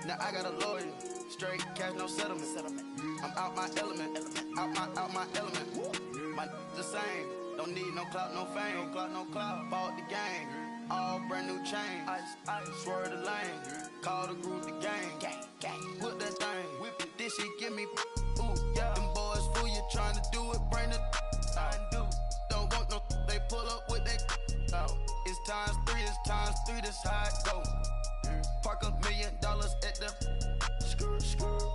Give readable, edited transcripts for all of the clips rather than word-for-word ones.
now I got a lawyer. Straight cash, no settlement. I'm out my element. Out my element. My the same. Don't need no clout, no fame. No clout. Bought the game. All brand new chain. Ice. Swerve the lane. Call the group the gang. Whip that thing. Whip it. This shit give me. Ooh, yeah. Them boys fool you trying to do it. Bring the. I do. Don't want no. They pull up with that. It's times 3. It's times 3. This how it go. Park $1 million at the.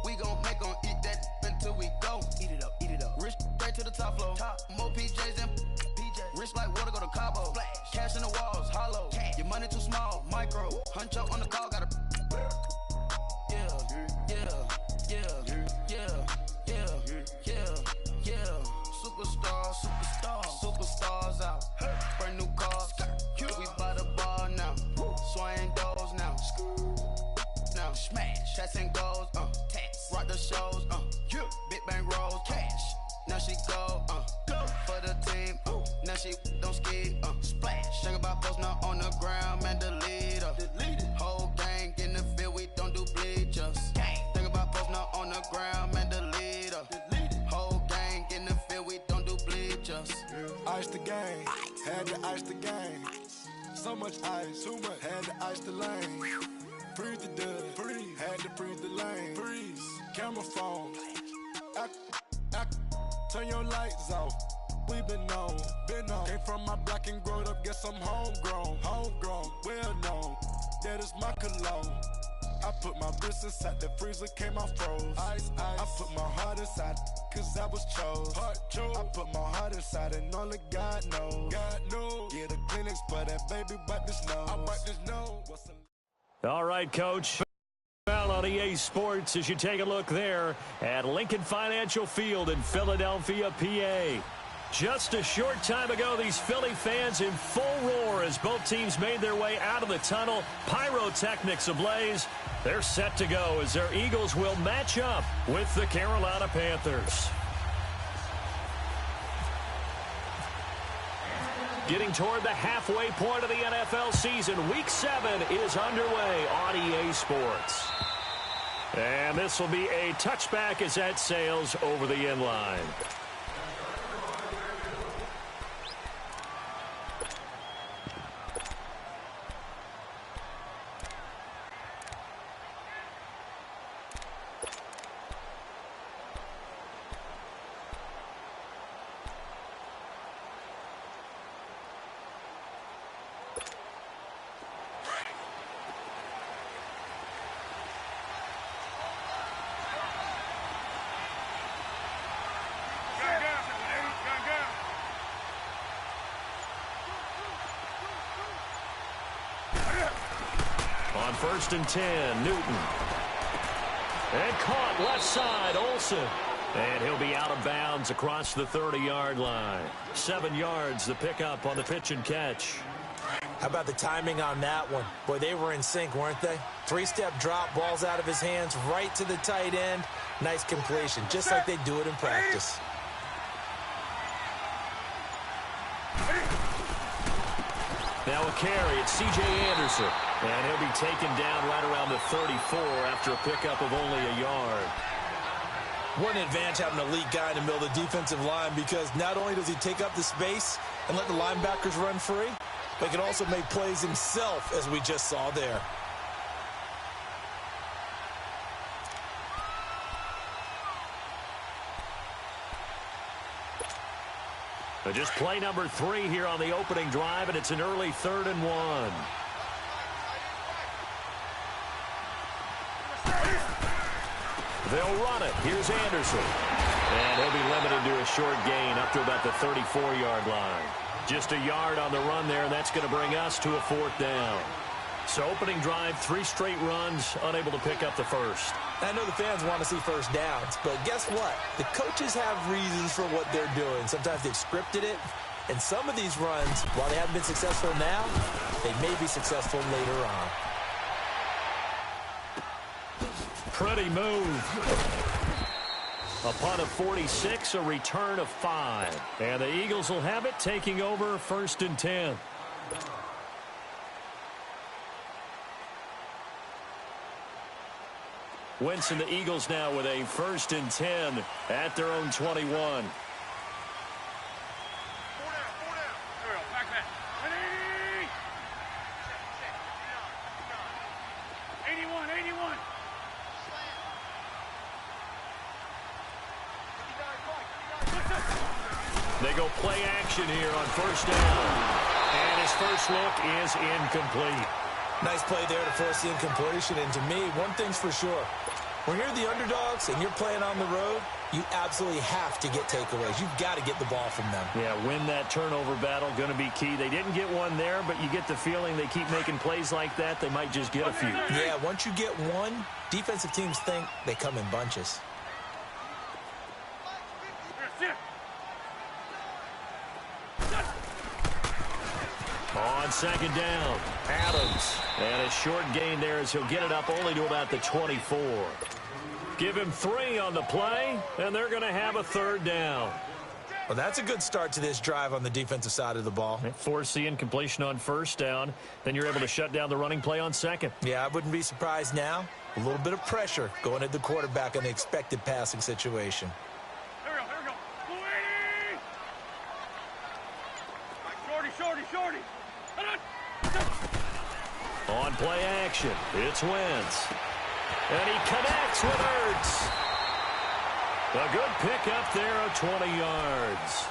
We gon' make 'em eat that until we go. Eat it up. Rich straight to the top floor. More PJs and PJs. Rich like water, go to Cabo. Splash. Cash in the walls, hollow. Cash. Your money too small, micro. Huncho on the call, gotta. Superstars out. Brand new cars. We buy the ball now. Swing doors now. Now smash. Shots and goals. Tax. Rock the shows. Big bang rolls. Cash. Now she go. For the team. Now she don't ski. Splash. Think about post now on the ground. Man, delete her. Whole gang in the field. We don't do bleachers. Think about post now on the ground. Man, delete her. Whole gang in the field. We don't do bleachers. Ice the game. Had to ice the game. So much ice. Too much. Had to ice the lane. Freeze the dud. Freeze. Had to freeze the lane. Freeze. Camera phone. Turn your lights off. We been on. Came from my block and growed up. Guess I'm homegrown. Well known. That is my cologne. I put my wrist inside the freezer, came out froze. Ice. I put my heart inside, cause I was chose. I put my heart inside and only God knows. Get a Kleenex for that baby, wipe this nose. I wipe this nose. All right, Coach. On EA Sports as you take a look there at Lincoln Financial Field in Philadelphia, PA. Just a short time ago, these Philly fans in full roar as both teams made their way out of the tunnel. Pyrotechnics ablaze. They're set to go as their Eagles will match up with the Carolina Panthers. Getting toward the halfway point of the NFL season, Week 7 is underway on EA Sports. And this will be a touchback as that sails over the end line. On 1st and 10, Newton. And caught left side, Olsen. And he'll be out of bounds across the 30-yard line. 7 yards, the pickup on the pitch and catch. How about the timing on that one? Boy, they were in sync, weren't they? 3-step drop, balls out of his hands, right to the tight end. Nice completion, just like they do it in practice. Now a carry, it's C.J. Anderson. And he'll be taken down right around the 34 after a pickup of only a yard. What an advantage having an elite guy in the middle of the defensive line, because not only does he take up the space and let the linebackers run free, but he can also make plays himself, as we just saw there. Just play number 3 here on the opening drive, and it's an early 3rd and 1. They'll run it. Here's Anderson. And he'll be limited to a short gain up to about the 34-yard line. Just a yard on the run there, and that's going to bring us to a 4th down. So opening drive, 3 straight runs, unable to pick up the first. I know the fans want to see first downs, but guess what? The coaches have reasons for what they're doing. Sometimes they've scripted it, and some of these runs, while they haven't been successful now, they may be successful later on. Pretty move. A punt of 46, a return of 5. And the Eagles will have it, taking over 1st and 10. Wentz and the Eagles now with a 1st and 10 at their own 21. They go play action here on 1st down. And his first look is incomplete. Nice play there to force the incompletion. And to me, one thing's for sure. When you're the underdogs and you're playing on the road, you absolutely have to get takeaways. You've got to get the ball from them. Yeah, win that turnover battle, going to be key. They didn't get one there, but you get the feeling they keep making plays like that, they might just get a few. Yeah, once you get one, defensive teams think they come in bunches. On 2nd down, Adams. And a short gain there as he'll get it up only to about the 24. Give him 3 on the play, and they're going to have a 3rd down. Well, that's a good start to this drive on the defensive side of the ball. They force the incompletion on 1st down. Then you're able to shut down the running play on 2nd. Yeah, I wouldn't be surprised now. A little bit of pressure going at the quarterback on the expected passing situation. Here we go. Shorty. On play action, it's Wentz. And he connects with Ertz. A good pickup there of 20 yards.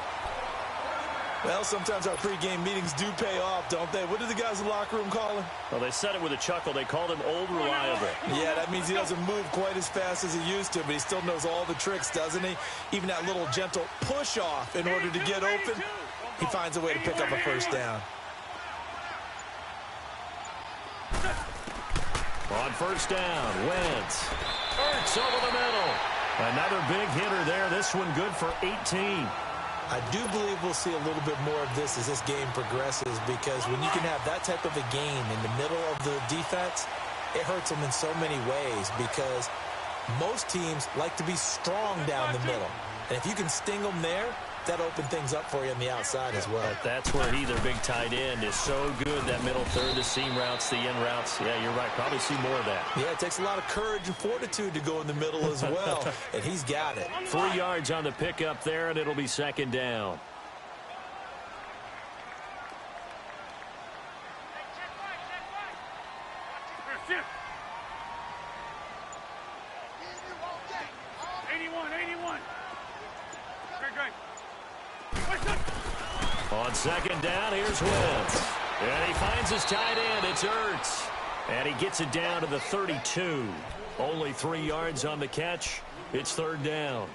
Well, sometimes our pregame meetings do pay off, don't they? What do the guys in the locker room call him? Well, they said it with a chuckle. They called him Old Reliable. Yeah, that means he doesn't move quite as fast as he used to, but he still knows all the tricks, doesn't he? Even that little gentle push-off in order to get open, he finds a way to pick up a 1st down. On 1st down, Wentz. Ertz over the middle. Another big hitter there. This one good for 18. I do believe we'll see a little bit more of this as this game progresses, because when you can have that type of a game in the middle of the defense, it hurts them in so many ways, because most teams like to be strong down the middle. And if you can sting them there, that open things up for you on the outside as well. But that's where he, their big tight end, is so good. That middle third, the seam routes, the in routes. Yeah, you're right. Probably see more of that. Yeah, it takes a lot of courage and fortitude to go in the middle as well, and he's got it. 3 yards on the pickup there, and it'll be 2nd down. On 2nd down, here's Wentz. And he finds his tight end. It's Ertz. And he gets it down to the 32. Only 3 yards on the catch. It's 3rd down.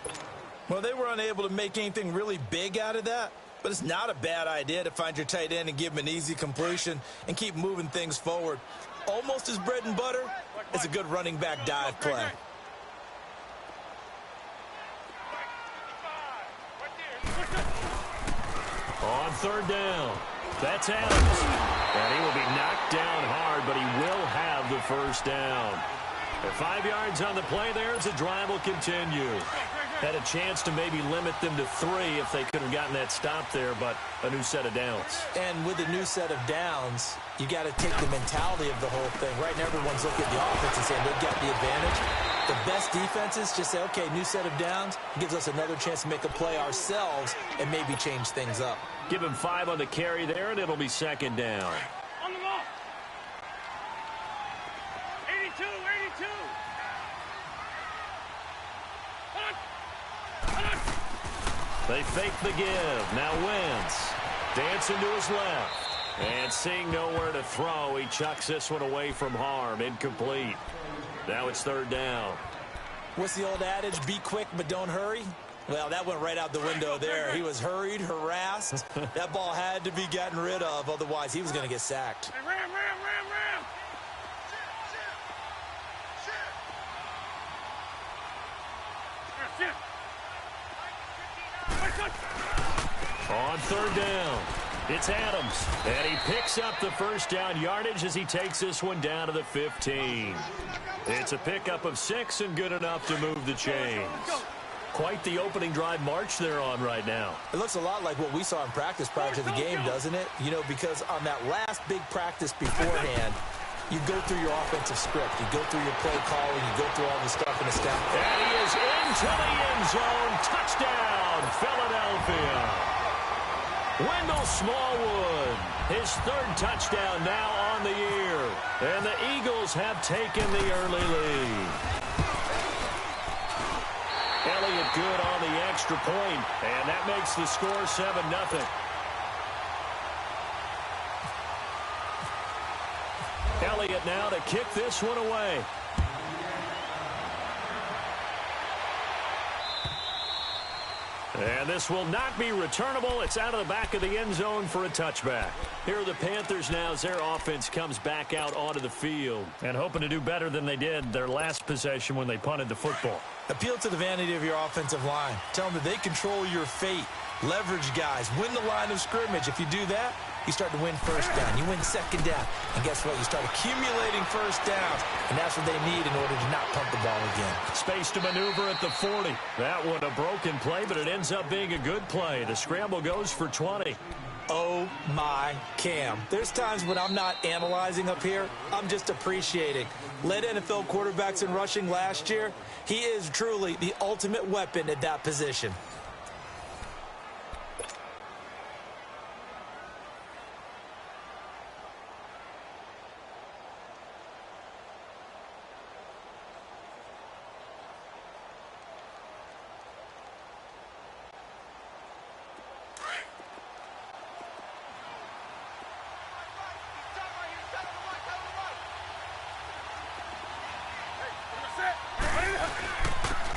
Well, they were unable to make anything really big out of that, but it's not a bad idea to find your tight end and give him an easy completion and keep moving things forward. Almost his bread and butter is a good running back dive play. On 3rd down, that's Adams. And he will be knocked down hard, but he will have the 1st down. And 5 yards on the play there as the drive will continue. Had a chance to maybe limit them to 3 if they could have gotten that stop there, but a new set of downs. And with a new set of downs, you got to take the mentality of the whole thing. Right now, everyone's looking at the offense and saying they've got the advantage. The best defenses just say, okay, new set of downs, gives us another chance to make a play ourselves and maybe change things up. Give him 5 on the carry there, and it'll be 2nd down. On the ball. 82. They fake the give. Now Wentz dancing to his left. And seeing nowhere to throw, he chucks this one away from harm. Incomplete. Now it's 3rd down. What's the old adage? Be quick, but don't hurry. Well, that went right out the window there. He was hurried, harassed. That ball had to be gotten rid of. Otherwise, he was going to get sacked. Hey, ram. On 3rd down, it's Adams. And he picks up the 1st down yardage as he takes this one down to the 15. It's a pickup of 6 and good enough to move the chains. Quite the opening drive march they're on right now. It looks a lot like what we saw in practice prior to the game, doesn't it? You know, because on that last big practice beforehand, you go through your offensive script. You go through your play calling. You go through all the stuff in the stat. And he is into the end zone. Touchdown, Philadelphia. Wendell Smallwood, his third touchdown now on the year. And the Eagles have taken the early lead. Elliott good on the extra point, and that makes the score 7-0. Elliott now to kick this one away. And this will not be returnable. It's out of the back of the end zone for a touchback. Here are the Panthers now as their offense comes back out onto the field and hoping to do better than they did their last possession when they punted the football. Appeal to the vanity of your offensive line. Tell them that they control your fate. Leverage guys. Win the line of scrimmage. If you do that, you start to win first down. You win second down. And guess what? You start accumulating first downs. And that's what they need in order to not punt the ball again. Space to maneuver at the 40. That one a broken play, but it ends up being a good play. The scramble goes for 20. Oh, my Cam. There's times when I'm not analyzing up here. I'm just appreciating. Led NFL quarterbacks in rushing last year. He is truly the ultimate weapon at that position.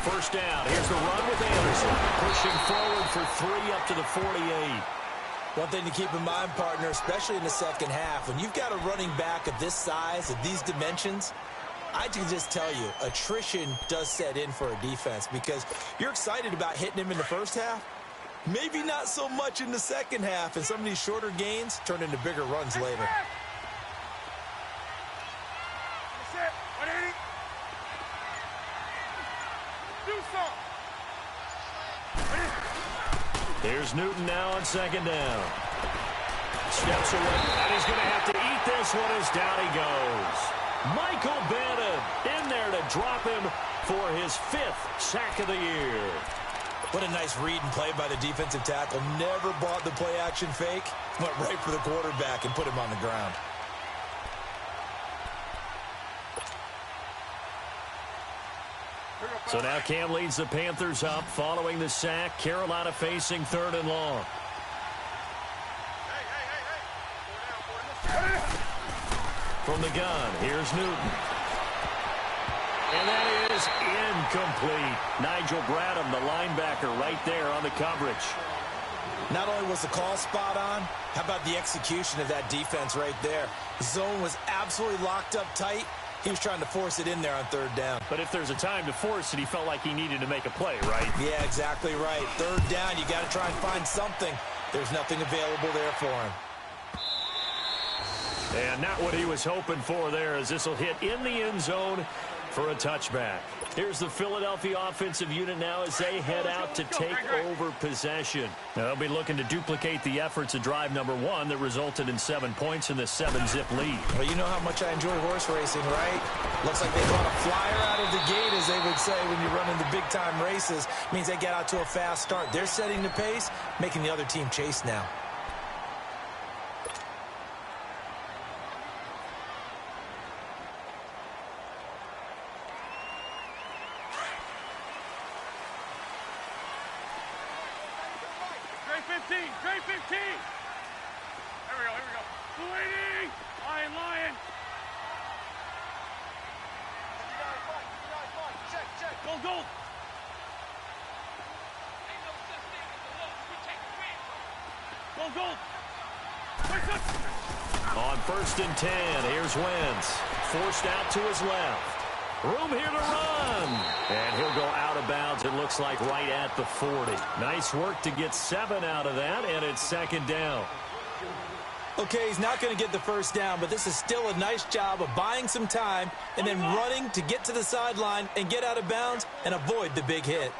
First down. Here's the run with Anderson. Pushing forward for 3 up to the 48. One thing to keep in mind, partner, especially in the second half, when you've got a running back of this size, of these dimensions, I can just tell you, attrition does set in for a defense because you're excited about hitting him in the first half. Maybe not so much in the second half, and some of these shorter gains turn into bigger runs later. Here's Newton now on second down. Steps away, and he's going to have to eat this one as down he goes. Michael Bannon in there to drop him for his 5th sack of the year. What a nice read and play by the defensive tackle. Never bought the play-action fake. Went right for the quarterback and put him on the ground. So now Cam leads the Panthers up following the sack. Carolina facing 3rd and long. From the gun, here's Newton. And that is incomplete. Nigel Bradham, the linebacker, right there on the coverage. Not only was the call spot on, how about the execution of that defense right there? The zone was absolutely locked up tight. He was trying to force it in there on 3rd down. But if there's a time to force it, he felt like he needed to make a play, right? Yeah, exactly right. 3rd down, you got to try and find something. There's nothing available there for him. And not what he was hoping for there, as this will hit in the end zone for a touchback. Here's the Philadelphia offensive unit now as they head out to take over possession. Now, they'll be looking to duplicate the efforts of drive number 1 that resulted in 7 points in the 7-zip lead. Well, you know how much I enjoy horse racing, right? Looks like they caught a flyer out of the gate, as they would say when you run into big-time races. Means they get out to a fast start. They're setting the pace, making the other team chase now. Grade 15. Here we go. Bleeding. Lion. Check. Goal. Goal. On 1st and 10, here's Wentz. Forced out to his left. Room here to run. And he'll go out of bounds, it looks like, right at the 40. Nice work to get 7 out of that, and it's 2nd down. Okay, he's not going to get the first down, but this is still a nice job of buying some time and then running to get to the sideline and get out of bounds and avoid the big hit.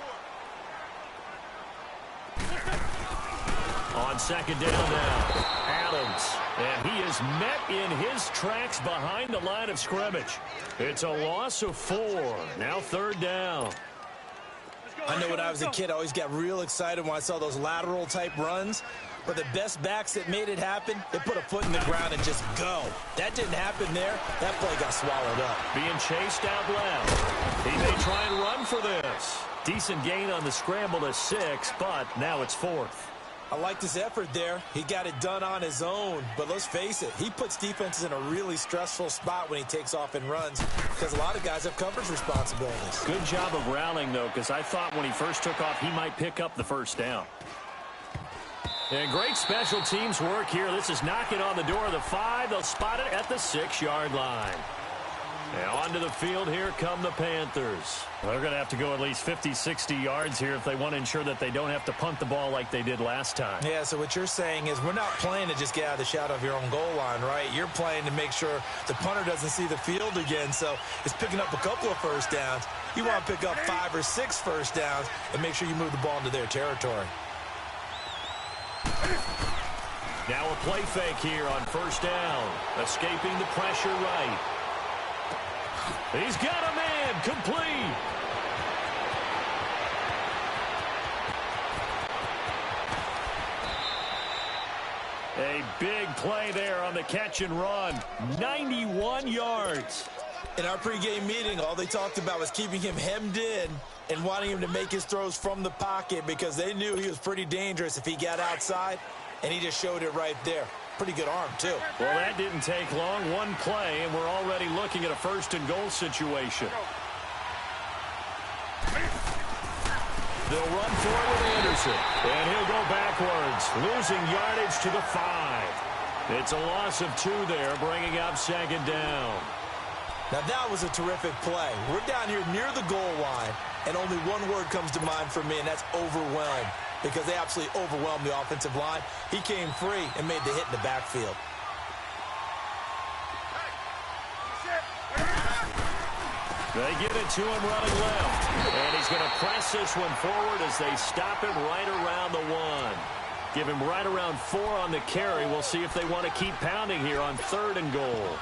On second down now, Adams. And he is met in his tracks behind the line of scrimmage. It's a loss of 4. Now third down. I know when I was a kid, I always got real excited when I saw those lateral-type runs. But the best backs that made it happen, they put a foot in the ground and just go. That didn't happen there. That play got swallowed up. Being chased out left. He may try and run for this. Decent gain on the scramble to 6, but now it's 4th. I liked his effort there. He got it done on his own. But let's face it, he puts defenses in a really stressful spot when he takes off and runs because a lot of guys have coverage responsibilities. Good job of rallying, though, because I thought when he first took off, he might pick up the first down. And great special teams work here. This is knocking on the door of the 5. They'll spot it at the 6-yard line. And onto the field, here come the Panthers. They're going to have to go at least 50, 60 yards here if they want to ensure that they don't have to punt the ball like they did last time. Yeah, so what you're saying is we're not playing to just get out of the shadow of your own goal line, right? You're playing to make sure the punter doesn't see the field again, so it's picking up a couple of first downs. You want to pick up 5 or 6 first downs and make sure you move the ball into their territory. Now a play fake here on first down. Escaping the pressure right. He's got a man complete. A big play there on the catch and run. 91 yards. In our pregame meeting, all they talked about was keeping him hemmed in and wanting him to make his throws from the pocket because they knew he was pretty dangerous if he got outside, and he just showed it right there. Pretty good arm, too. Well, that didn't take long. One play, and we're already looking at a first-and-goal situation. They'll run for it with Anderson, and he'll go backwards, losing yardage to the 5. It's a loss of 2 there, bringing up second down. Now, that was a terrific play. We're down here near the goal line, and only one word comes to mind for me, and that's overwhelmed, because they absolutely overwhelmed the offensive line. He came free and made the hit in the backfield. They give it to him running left, and he's going to press this one forward as they stop him right around the 1. Give him right around 4 on the carry. We'll see if they want to keep pounding here on 3rd and goal.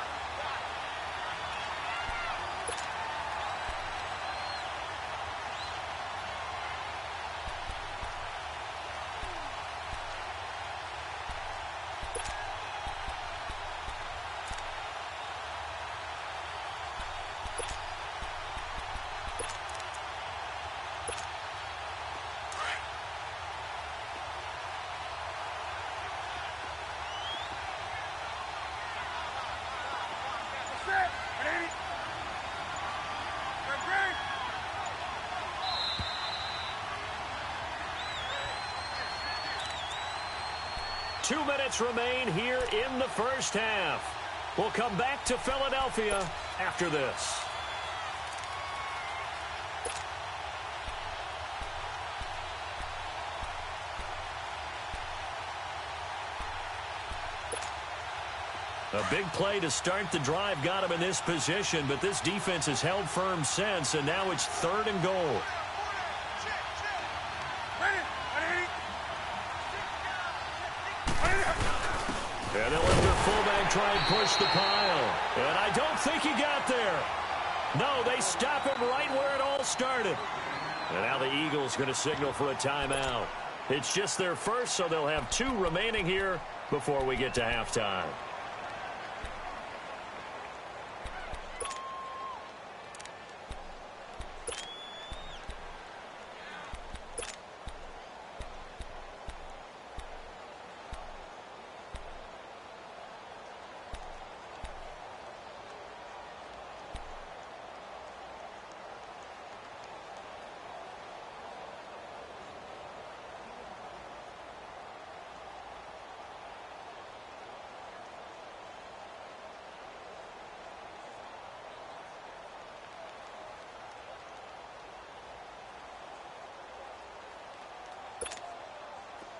Two minutes remain here in the first half. We'll come back to Philadelphia after this. A big play to start the drive got him in this position, but this defense has held firm since, and now it's 3rd and goal. And they'll let their fullback try and push the pile. And I don't think he got there. No, they stop him right where it all started. And now the Eagles going to signal for a timeout. It's just their first, so they'll have 2 remaining here before we get to halftime.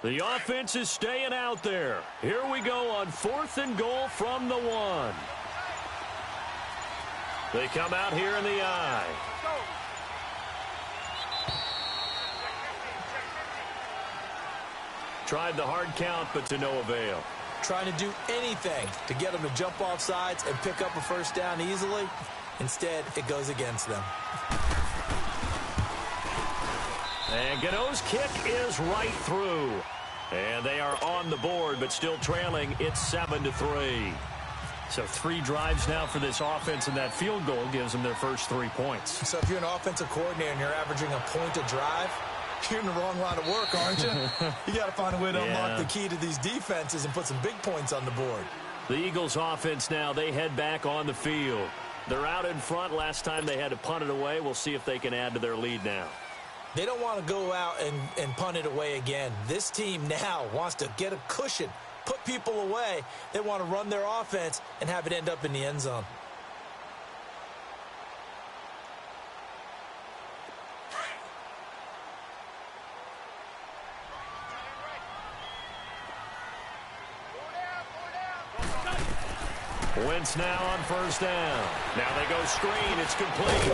The offense is staying out there. Here we go on 4th and goal from the 1. They come out here in the I. Tried the hard count, but to no avail. Trying to do anything to get them to jump off sides and pick up a first down easily. Instead, it goes against them. And Gano's kick is right through. And they are on the board, but still trailing. It's 7-3. So 3 drives now for this offense, and that field goal gives them their first 3 points. So if you're an offensive coordinator and you're averaging a point a drive, you're in the wrong line of work, aren't you? You got to find a way to unlock the key to these defenses and put some big points on the board. The Eagles offense now, they head back on the field. They're out in front. Last time they had to punt it away. We'll see if they can add to their lead now. They don't want to go out and punt it away again. This team now wants to get a cushion, put people away. They want to run their offense and have it end up in the end zone. Wentz now on first down. Now they go screen. It's complete.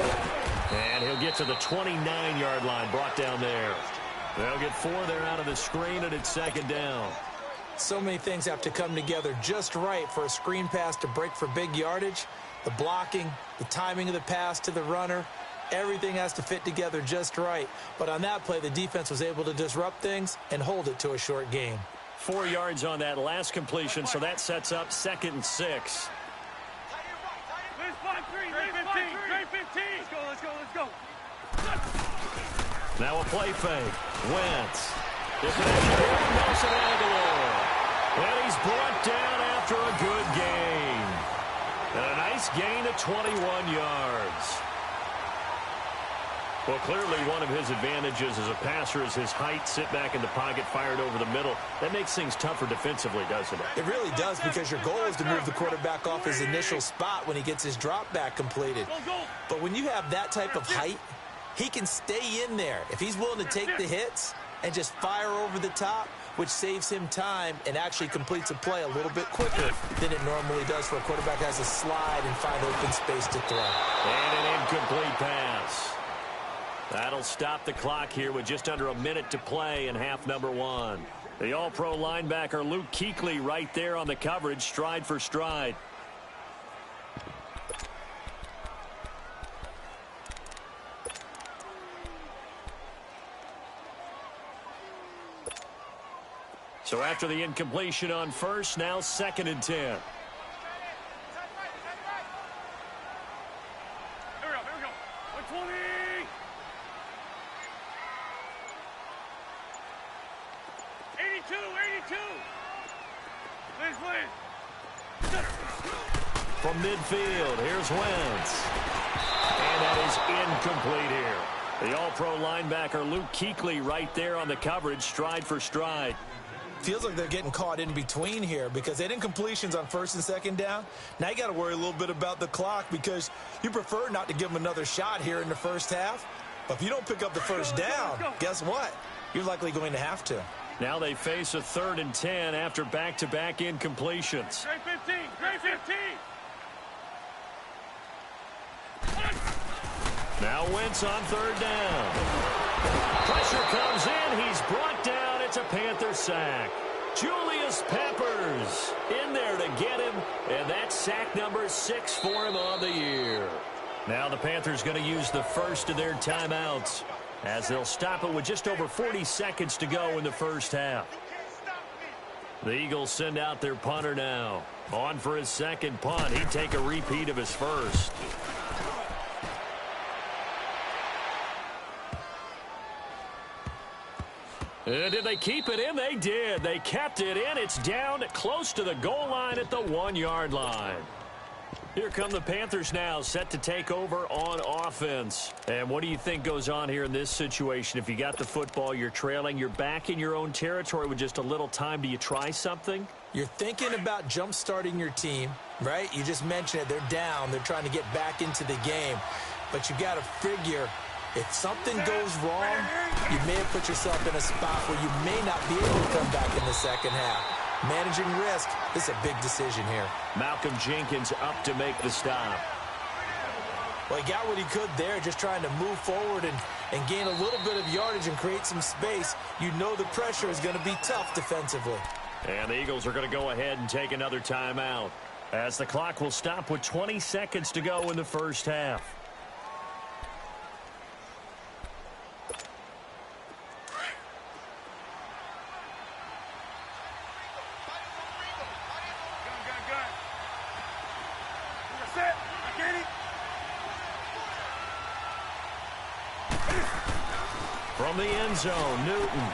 And he'll get to the 29-yard line, brought down there. They'll get 4 there out of the screen, and it's second down. So many things have to come together just right for a screen pass to break for big yardage. The blocking, the timing of the pass to the runner, everything has to fit together just right. But on that play, the defense was able to disrupt things and hold it to a short gain. 4 yards on that last completion, so that sets up 2nd and 6. Now a play fake. Wentz. Nelson Aguilar. And he's brought down after a good gain. And a nice gain of 21 yards. Well, clearly one of his advantages as a passer is his height, sit back in the pocket, fired over the middle. That makes things tougher defensively, doesn't it? It really does, because your goal is to move the quarterback off his initial spot when he gets his drop back completed. But when you have that type of height, he can stay in there if he's willing to take the hits and just fire over the top, which saves him time and actually completes a play a little bit quicker than it normally does for a quarterback who has to slide and find open space to throw. And an incomplete pass. That'll stop the clock here with just under a minute to play in half number 1. The all-pro linebacker Luke Kuechly right there on the coverage, stride for stride. So after the incompletion on first, now 2nd and 10. Here we go. 120. From midfield, here's Wentz. And that is incomplete here. The all-pro linebacker Luke Kuechly right there on the coverage, stride for stride. Feels like they're getting caught in between here because they did incompletions on 1st and 2nd down. Now you got to worry a little bit about the clock because you prefer not to give them another shot here in the first half. But if you don't pick up the first down, guess what? You're likely going to have to. Now they face a 3rd and 10 after back-to-back incompletions. Great 15. Great 15. Now Wentz on 3rd down. Pressure comes in. He's brought down. It's a Panther sack. Julius Peppers in there to get him. And that's sack number 6 for him on the year. Now the Panthers going to use the first of their timeouts as they'll stop it with just over 40 seconds to go in the first half. The Eagles send out their punter now. On for his 2nd punt. He'd take a repeat of his first. Did they keep it in? They did. They kept it in. It's down close to the goal line at the 1-yard line. Here come the Panthers now, set to take over on offense. And what do you think goes on here in this situation? If you got the football, you're trailing, you're back in your own territory with just a little time. Do you try something? You're thinking about jump-starting your team, right? You just mentioned it. They're down. They're trying to get back into the game. But you got to figure, if something goes wrong, you may have put yourself in a spot where you may not be able to come back in the second half. Managing risk, this is a big decision here. Malcolm Jenkins up to make the stop. Well, he got what he could there, just trying to move forward and gain a little bit of yardage and create some space. You know the pressure is going to be tough defensively. And the Eagles are going to go ahead and take another timeout, as the clock will stop with 20 seconds to go in the first half. From the end zone, Newton.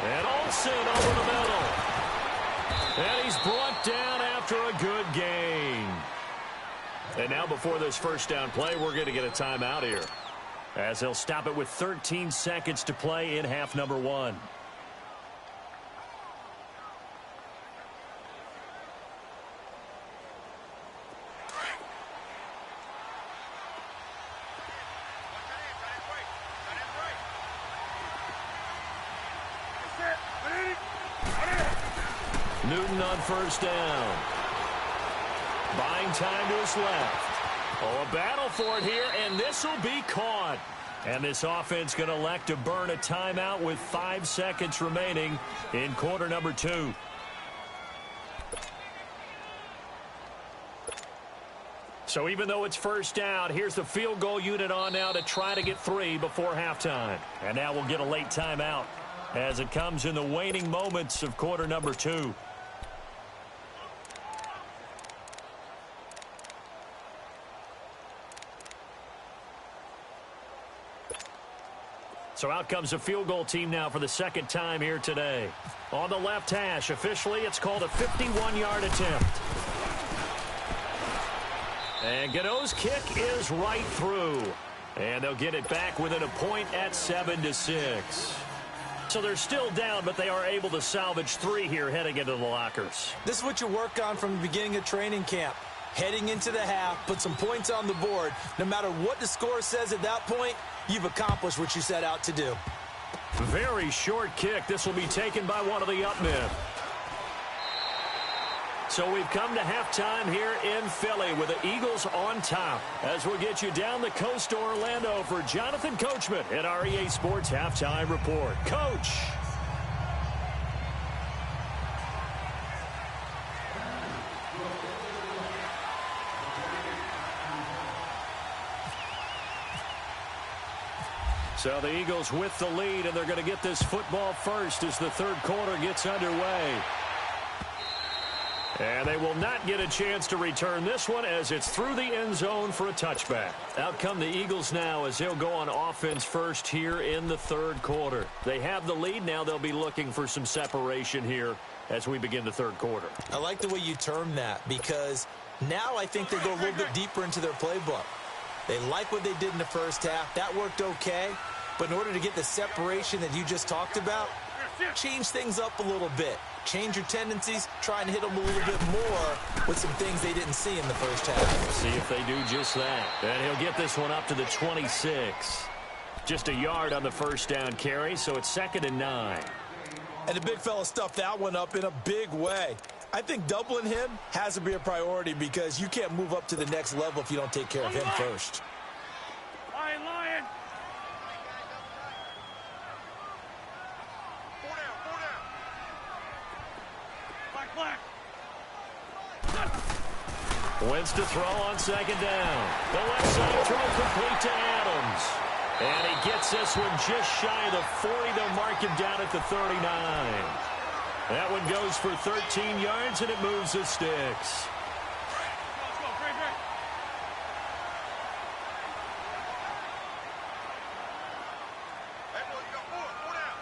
And Olsen over the middle. And he's brought down after a good gain. And now before this first down play, we're going to get a timeout here, as they'll stop it with 13 seconds to play in half number 1. Newton on first down. Buying time to his left. Oh, a battle for it here, and this will be caught. And this offense going to elect to burn a timeout with 5 seconds remaining in quarter number 2. So even though it's first down, here's the field goal unit on now to try to get 3 before halftime. And now we'll get a late timeout as it comes in the waning moments of quarter number 2. So out comes a field goal team now for the second time here today. On the left hash, officially it's called a 51-yard attempt. And Gano's kick is right through. And they'll get it back within a point at 7-6. So they're still down, but they are able to salvage 3 here heading into the lockers. This is what you work on from the beginning of training camp. Heading into the half, put some points on the board. No matter what the score says at that point, you've accomplished what you set out to do. Very short kick. This will be taken by one of the up men. So we've come to halftime here in Philly with the Eagles on top. As we'll get you down the coast to Orlando for Jonathan Coachman at our EA Sports Halftime Report. Coach. So the Eagles with the lead, and they're going to get this football first as the third quarter gets underway. And they will not get a chance to return this one as it's through the end zone for a touchback. Out come the Eagles now as they'll go on offense first here in the third quarter. They have the lead. Now they'll be looking for some separation here as we begin the third quarter. I like the way you term that, because now I think they go a little bit deeper into their playbook. They like what they did in the first half. That worked okay. But in order to get the separation that you just talked about, change things up a little bit. Change your tendencies, try and hit them a little bit more with some things they didn't see in the first half. See if they do just that. And he'll get this one up to the 26. Just a yard on the first down carry, so it's 2nd and 9. And the big fella stuffed that one up in a big way. I think doubling him has to be a priority, because you can't move up to the next level if you don't take care of him first. Lion. Wentz to throw on 2nd down. The left side throw complete to Adams. And he gets this one just shy of the 40. They'll mark him down at the 39. That one goes for 13 yards, and it moves the sticks. Let's go, Greg. Hey, boy, you got 4 down.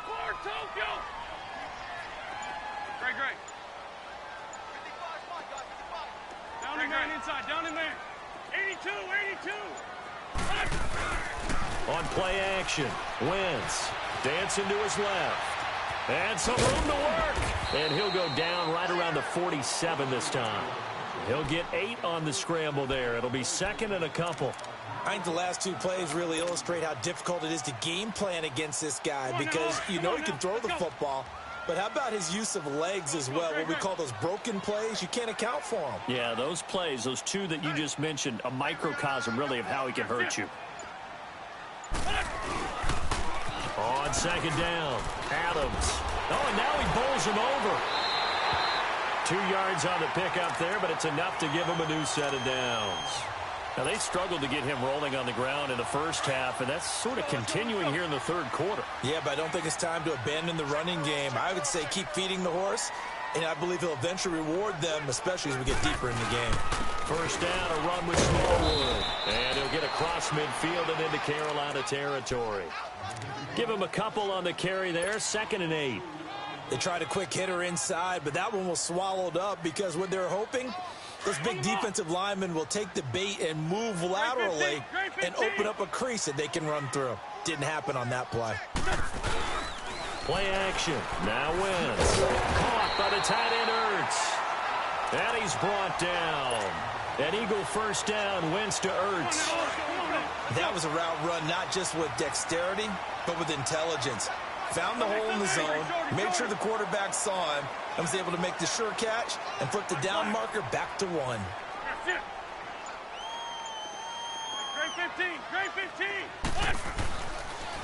4, Tokyo. Greg. Down in man inside, down in man. 82. On play action, Wentz dancing to his left. And some room to work. And he'll go down right around the 47 this time. He'll get 8 on the scramble there. It'll be 2nd and a couple. I think the last 2 plays really illustrate how difficult it is to game plan against this guy, because you know he can throw the football, But how about his use of legs as well, what we call those broken plays? You can't account for them. Yeah, those plays, those two that you just mentioned, a microcosm really of how he can hurt you. On second down, Adams. Oh, and now he bowls him over. 2 yards on the pickup there, but it's enough to give him a new set of downs. Now, they struggled to get him rolling on the ground in the first half, and that's sort of continuing here in the third quarter. Yeah, but I don't think it's time to abandon the running game. I would say keep feeding the horse, and I believe he'll eventually reward them, especially as we get deeper in the game. First down, a run with Smallwood. And he'll get across midfield and into Carolina territory. Give him a couple on the carry there, 2nd and 8. They tried a quick hitter inside, but that one was swallowed up because what they're hoping, those big defensive linemen will take the bait and move laterally and open up a crease that they can run through. Didn't happen on that play. Play action. Now Wentz. Caught by the tight end Ertz. And he's brought down. An Eagle first down, Wentz to Ertz. That was a route run not just with dexterity, but with intelligence. Found the hole in the zone, made sure the quarterback saw him, and was able to make the sure catch and flip the down marker back to 1. Great 15, great 15.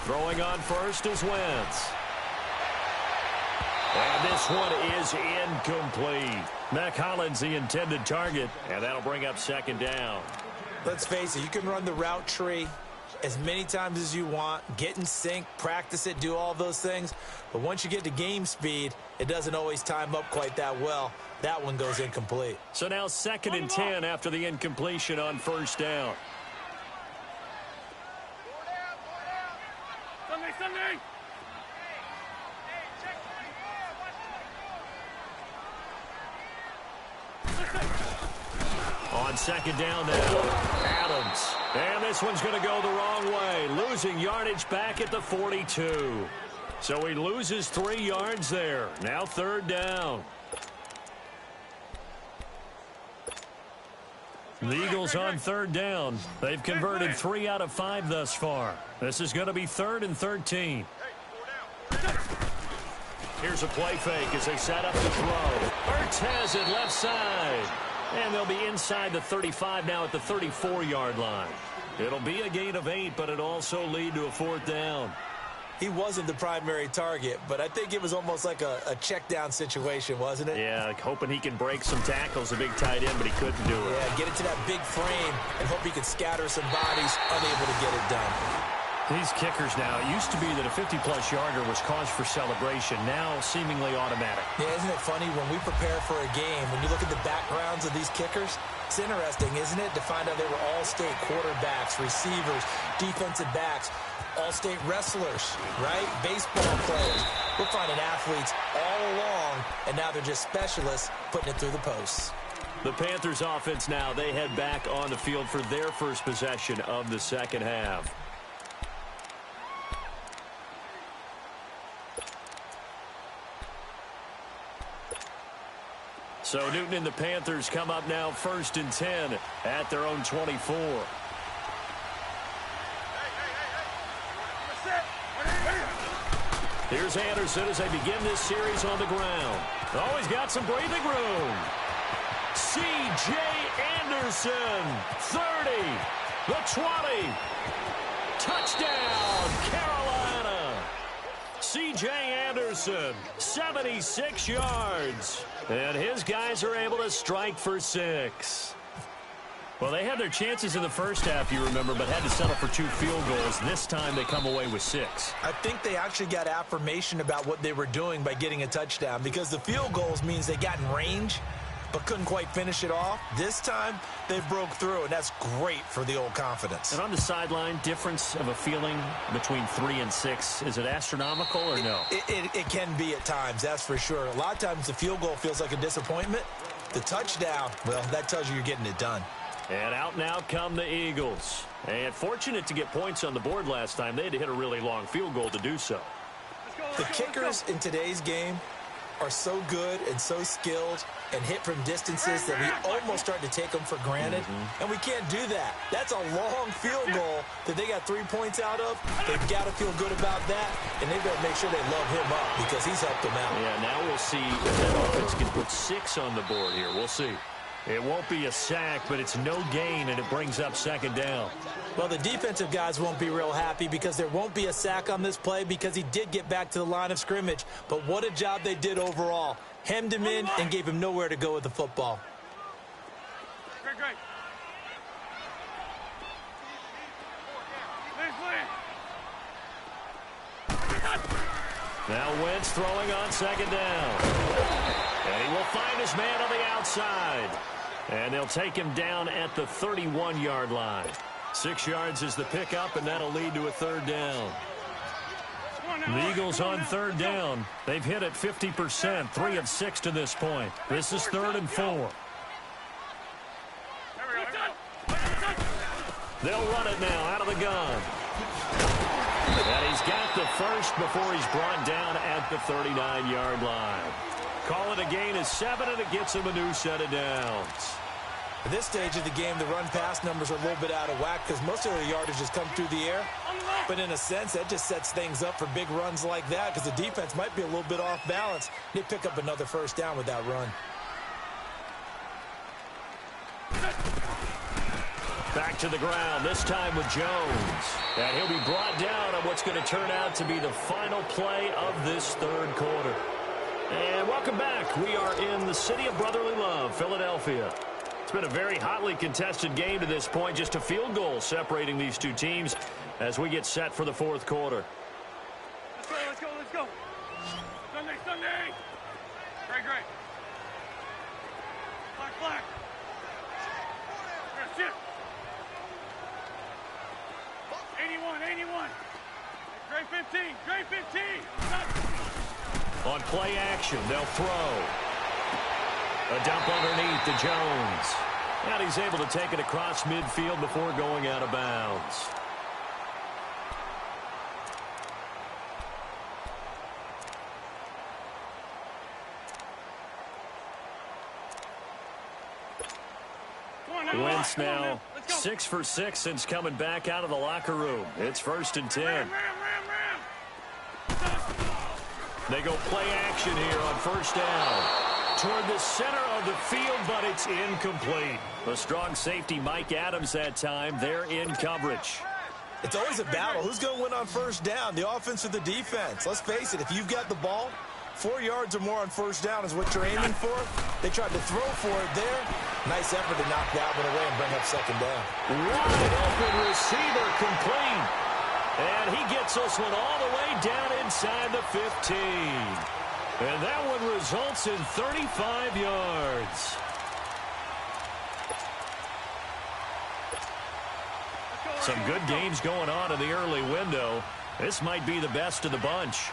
Throwing on first is Wentz. And this one is incomplete. Mac Hollins the intended target, and that'll bring up 2nd down. Let's face it, you can run the route tree as many times as you want, get in sync, practice it, do all those things. But once you get to game speed, it doesn't always time up quite that well. That one goes incomplete. So now 2nd and 10 after the incompletion on first down. Sunday. On 2nd down now, Adams. And this one's going to go the wrong way, losing yardage back at the 42. So he loses 3 yards there. Now 3rd down. The Eagles on 3rd down. They've converted 3 out of 5 thus far. This is going to be 3rd and 13. Here's a play fake as they set up the throw. Ertz has it left side. And they'll be inside the 35 now at the 34-yard line. It'll be a gain of 8, but it'll also lead to a 4th down. He wasn't the primary target, but I think it was almost like a check down situation, wasn't it? Yeah, hoping he can break some tackles, a big tight end, but he couldn't do it. Yeah, get it to that big frame and hope he can scatter some bodies, unable to get it done. These kickers now, it used to be that a 50-plus yarder was cause for celebration, now seemingly automatic. Yeah, isn't it funny when we prepare for a game, when you look at the backgrounds of these kickers, it's interesting, isn't it, to find out they were all-state quarterbacks, receivers, defensive backs, all-state wrestlers, right? Baseball players. We're finding athletes all along, and now they're just specialists putting it through the posts. The Panthers offense now, they head back on the field for their first possession of the second half. So Newton and the Panthers come up now 1st and 10 at their own 24. Here's Anderson as they begin this series on the ground. Oh, he's got some breathing room. C.J. Anderson, 30, the 20. Touchdown, Carolina. C.J. Anderson, 76 yards. And his guys are able to strike for 6. Well, they had their chances in the first half, you remember, but had to settle for 2 field goals. This time they come away with 6. I think they actually got affirmation about what they were doing by getting a touchdown, because the field goals means they got in range but couldn't quite finish it off. This time they broke through, and that's great for the old confidence. And on the sideline, difference of a feeling between 3 and 6, is it astronomical or no? It can be at times, that's for sure. A lot of times the field goal feels like a disappointment. The touchdown, well, that tells you you're getting it done. And out now come the Eagles. And fortunate to get points on the board last time. They had to hit a really long field goal to do so. The kickers in today's game are so good and so skilled and hit from distances that we almost start to take them for granted, and we can't do that. That's a long field goal that they got 3 points out of. They've got to feel good about that, and they've got to make sure they love him up because he's helped them out. Yeah, now we'll see if that offense can put 6 on the board here. We'll see. It won't be a sack, but it's no gain, and it brings up second down. Well, the defensive guys won't be real happy because there won't be a sack on this play because he did get back to the line of scrimmage. But what a job they did overall. Hemmed him in and gave him nowhere to go with the football. Great. Now Wentz throwing on second down. And he will find his man on the outside. And they'll take him down at the 31-yard line. 6 yards is the pickup, and that'll lead to a third down. The Eagles on third down. They've hit it 50%, 3 of 6 to this point. This is 3rd and 4. They'll run it now out of the gun. And he's got the first before he's brought down at the 39-yard line. Call it a gain of 7, and it gets him a new set of downs. At this stage of the game, the run-pass numbers are a little bit out of whack because most of their yardage has come through the air. But in a sense, that just sets things up for big runs like that because the defense might be a little bit off balance. They pick up another first down with that run. Back to the ground, this time with Jones. And he'll be brought down on what's going to turn out to be the final play of this third quarter. And welcome back. We are in the city of brotherly love, Philadelphia. It's been a very hotly contested game to this point. Just a field goal separating these two teams as we get set for the fourth quarter. Let's go. Sunday. Great. Black. Shit. 81. Great 15. On play action, they'll throw. A dump underneath to Jones. And he's able to take it across midfield before going out of bounds. Wentz now 6 for 6 since coming back out of the locker room. It's 1st and 10. They go play action here on first down. Toward the center of the field, but it's incomplete. A strong safety, Mike Adams, that time. They're in coverage. It's always a battle. Who's going to win on first down, the offense or the defense? Let's face it, if you've got the ball, 4 yards or more on first down is what you're aiming for. They tried to throw for it there. Nice effort to knock that one away and bring up second down. Wide open receiver complete. And he gets this one all the way down inside the 15. And that one results in 35 yards. Some good games going on in the early window. This might be the best of the bunch.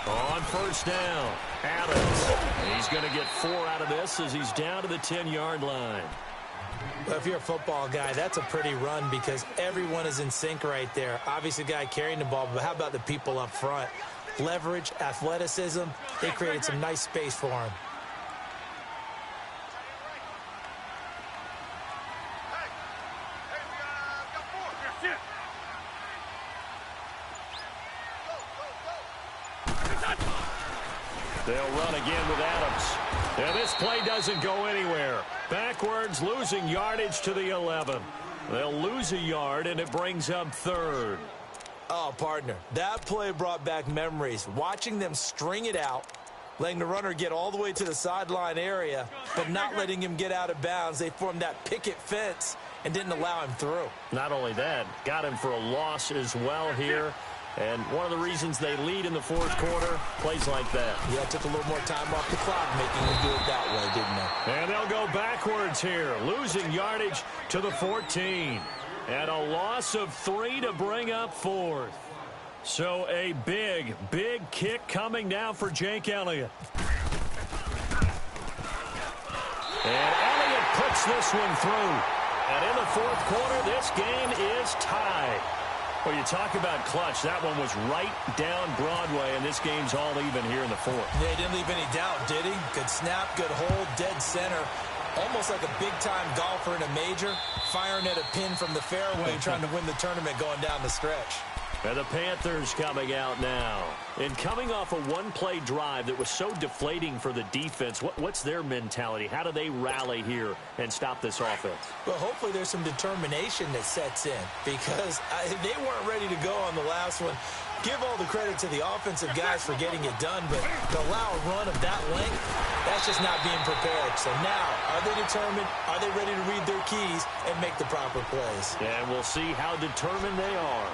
On first down, Adams. He's going to get 4 out of this as he's down to the 10-yard line. Well, if you're a football guy, that's a pretty run because everyone is in sync right there. Obviously, the guy carrying the ball, but how about the people up front? Leverage, athleticism, they created some nice space for him. They'll run again with Adams. And this play doesn't go anywhere. Backwards, losing yardage to the 11. They'll lose a yard, and it brings up 3rd. Oh, partner, that play brought back memories. Watching them string it out, letting the runner get all the way to the sideline area, but not letting him get out of bounds. They formed that picket fence and didn't allow him through. Not only that, got him for a loss as well here. And one of the reasons they lead in the fourth quarter, plays like that. Yeah, it took a little more time off the clock making them do it that way, didn't they? And they'll go backwards here, losing yardage to the 14. And a loss of 3 to bring up 4th. So a big kick coming now for Jake Elliott. And Elliott puts this one through. And in the fourth quarter, this game is tied. Well, you talk about clutch. That one was right down Broadway, and this game's all even here in the fourth. Yeah, he didn't leave any doubt, did he? Good snap, good hold, dead center. Almost like a big-time golfer in a major, firing at a pin from the fairway, trying to win the tournament going down the stretch. And the Panthers coming out now. And coming off a one-play drive that was so deflating for the defense, what's their mentality? How do they rally here and stop this offense? Well, hopefully there's some determination that sets in because they weren't ready to go on the last one. Give all the credit to the offensive guys for getting it done, but to allow a run of that length, that's just not being prepared. So now, are they determined? Are they ready to read their keys and make the proper plays? And we'll see how determined they are.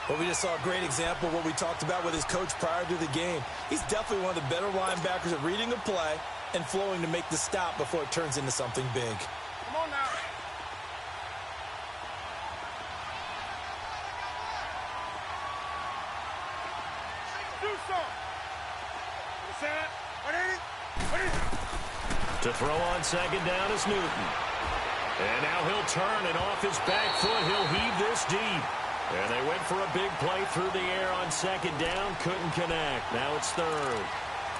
Well, we just saw a great example of what we talked about with his coach prior to the game. He's definitely one of the better linebackers at reading a play and flowing to make the stop before it turns into something big. Come on now. Do something. Set. What is it? What is it? To throw on second down is Newton. And now he'll turn, and off his back foot, he'll heave this deep. And they went for a big play through the air on second down. Couldn't connect. Now it's third.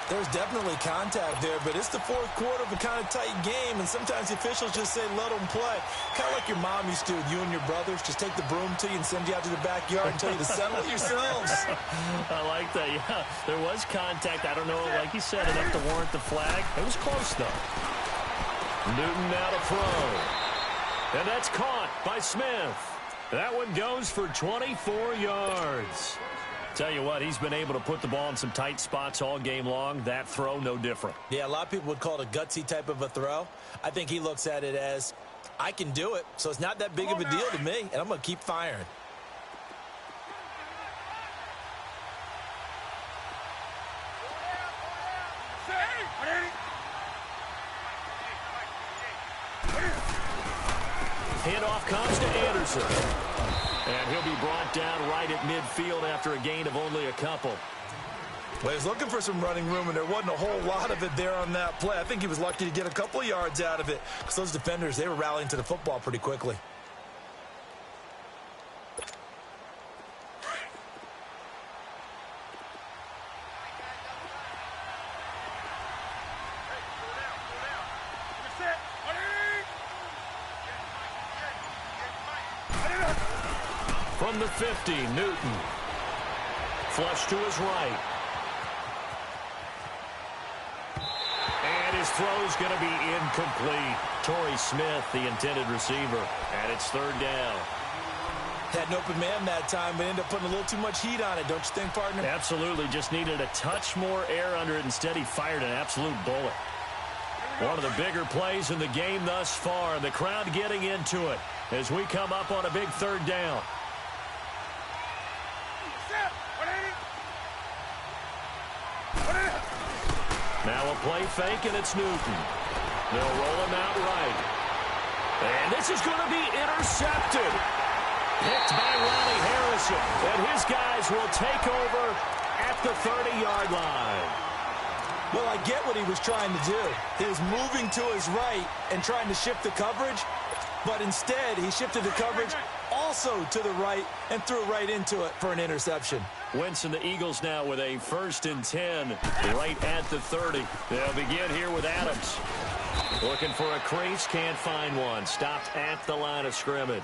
There's definitely contact there, but it's the fourth quarter of a kind of tight game, and sometimes the officials just say let them play. Kind of like your mom used to with you and your brothers. Just take the broom to you and send you out to the backyard and tell you to settle it yourselves. I like that, yeah. There was contact. I don't know, like you said, enough to warrant the flag. It was close, though. Newton now to throw. And that's caught by Smith. That one goes for 24 yards. Tell you what, he's been able to put the ball in some tight spots all game long. That throw, no different. Yeah, a lot of people would call it a gutsy type of a throw. I think he looks at it as, I can do it, so it's not that big of a deal to me, and I'm going to keep firing. Handoff comes to Anderson. And he'll be brought down right at midfield after a gain of only a couple. Well, he was looking for some running room, and there wasn't a whole lot of it there on that play. I think he was lucky to get a couple of yards out of it because those defenders, they were rallying to the football pretty quickly. From the 50, Newton. Flush to his right. And his throw's going to be incomplete. Torrey Smith, the intended receiver. And it's third down. Had an open man that time, but ended up putting a little too much heat on it, don't you think, partner? Absolutely. Just needed a touch more air under it. Instead, he fired an absolute bullet. One of the bigger plays in the game thus far. The crowd getting into it as we come up on a big third down. Now a play fake, and it's Newton. They'll roll him out right. And this is going to be intercepted. Picked by Ronnie Harrison. And his guys will take over at the 30-yard line. Well, I get what he was trying to do. He was moving to his right and trying to shift the coverage, but instead he shifted the coverage also to the right and threw right into it for an interception. Wentz and the Eagles now with a 1st and 10 right at the 30. They'll begin here with Adams. Looking for a crease, can't find one. Stopped at the line of scrimmage.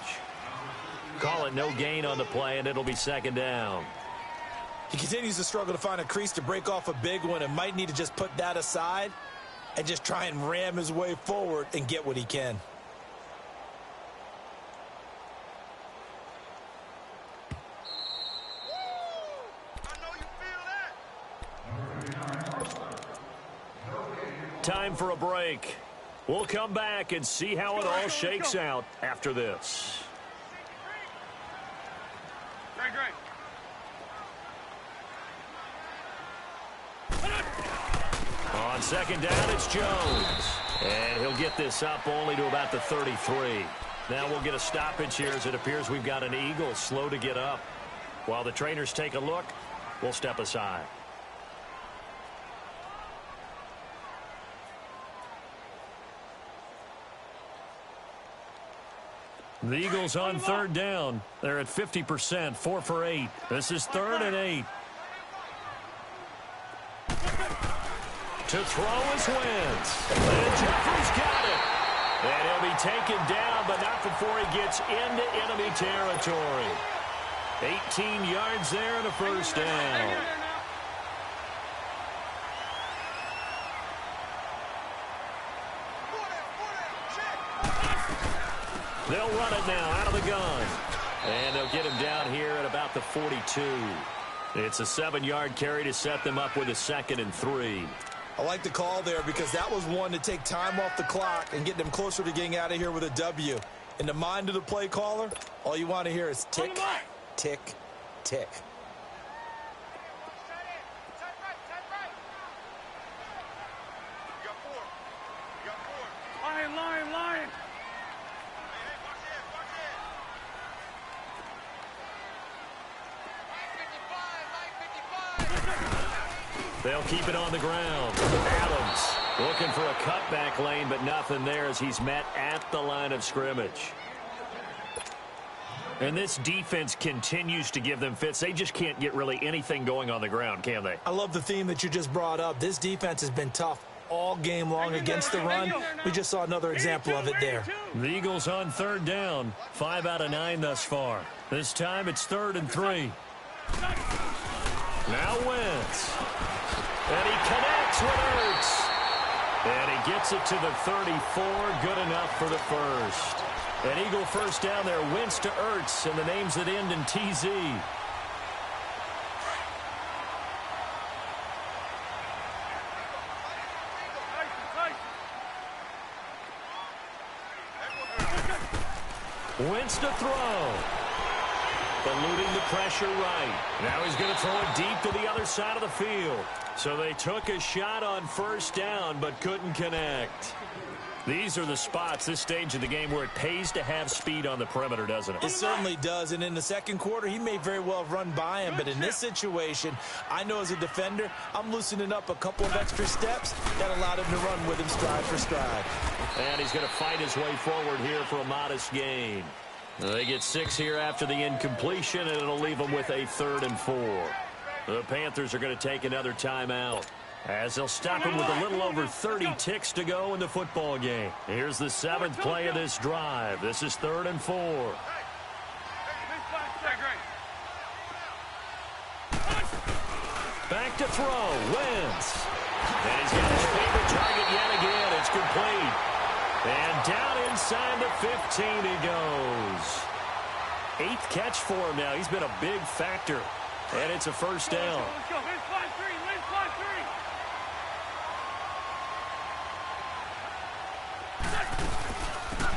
Call it no gain on the play, and it'll be second down. He continues to struggle to find a crease to break off a big one and might need to just put that aside and just try and ram his way forward and get what he can. Time for a break. We'll come back and see how it all shakes out after this. Great. On second down, it's Jones. And he'll get this up only to about the 33. Now we'll get a stoppage here as it appears we've got an Eagle slow to get up. While the trainers take a look, we'll step aside. The Eagles on third down. They're at 50%, 4 for 8. This is 3rd and 8. To throw is Wentz. And Jeffrey's got it. And he'll be taken down, but not before he gets into enemy territory. 18 yards there and a first down. They'll run it now out of the gun. And they'll get him down here at about the 42. It's a 7-yard carry to set them up with a 2nd and 3. I like the call there because that was one to take time off the clock and get them closer to getting out of here with a W. In the mind of the play caller, all you want to hear is tick, tick, tick. Lion. They'll keep it on the ground. Adams looking for a cutback lane, but nothing there as he's met at the line of scrimmage. And this defense continues to give them fits. They just can't get really anything going on the ground, can they? I love the theme that you just brought up. This defense has been tough all game long against the run. We just saw another example of it there. The Eagles on third down. 5 out of 9 thus far. This time it's 3rd and 3. Now Wentz. And he connects with Ertz. And he gets it to the 34. Good enough for the first. An Eagle first down there. Wentz to Ertz. And the names that end in TZ. Wentz to throw. Eluding the pressure right. Now he's going to throw it deep to the other side of the field. So they took a shot on first down but couldn't connect. These are the spots, this stage of the game, where it pays to have speed on the perimeter, doesn't it? It certainly does. And in the second quarter, he may very well have run by him. But in this situation, I know as a defender, I'm loosening up a couple of extra steps that allowed him to run with him stride for stride. And he's going to fight his way forward here for a modest gain. They get 6 here after the incompletion, and it'll leave them with a 3rd and 4. The Panthers are going to take another timeout as they'll stop him with a little over 30 ticks to go in the football game. Here's the 7th play of this drive. This is 3rd and 4. Back to throw. Wentz. And he's got his favorite target yet again. It's complete. And down inside the 15 he goes. 8th catch for him now. He's been a big factor. And it's a first down. Let's go. Let's fly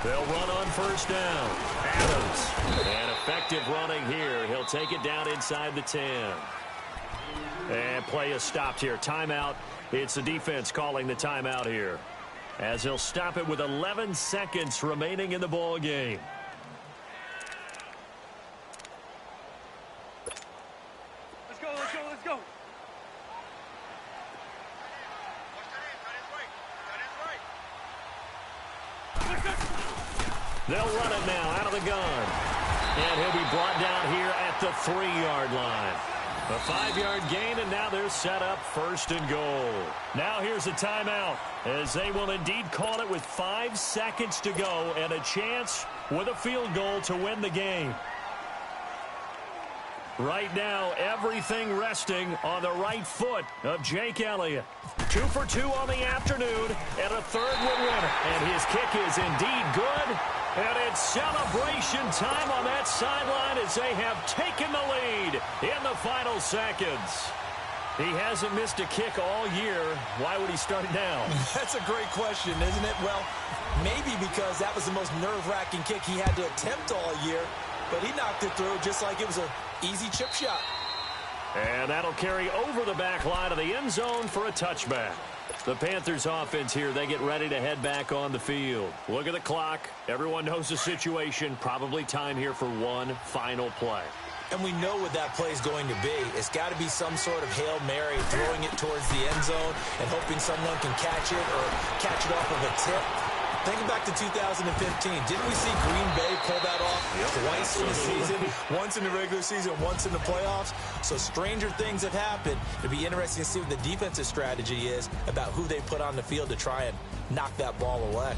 3. They'll run on first down. Adams. And effective running here. He'll take it down inside the 10. And play is stopped here. Timeout. It's the defense calling the timeout here, as he'll stop it with 11 seconds remaining in the ball game. Let's go. They'll run it now out of the gun. And he'll be brought down here at the 3-yard line. A 5-yard gain, and now they're set up 1st and goal. Now here's a timeout, as they will indeed call it with 5 seconds to go and a chance with a field goal to win the game. Right now, everything resting on the right foot of Jake Elliott. 2 for 2 on the afternoon, and a 3rd would win it. And his kick is indeed good. And it's celebration time on that sideline as they have taken the lead in the final seconds. He hasn't missed a kick all year. Why would he start now? That's a great question, isn't it? Well, maybe because that was the most nerve-wracking kick he had to attempt all year. But he knocked it through just like it was an easy chip shot. And that'll carry over the back line of the end zone for a touchback. The Panthers offense here, they get ready to head back on the field. Look at the clock. Everyone knows the situation. Probably time here for one final play. And we know what that play is going to be. It's got to be some sort of Hail Mary, throwing it towards the end zone and hoping someone can catch it or catch it off of a tip. Think back to 2015. Didn't we see Green Bay pull that off twice in the season? Once in the regular season, once in the playoffs. So stranger things have happened. It'll be interesting to see what the defensive strategy is about who they put on the field to try and knock that ball away.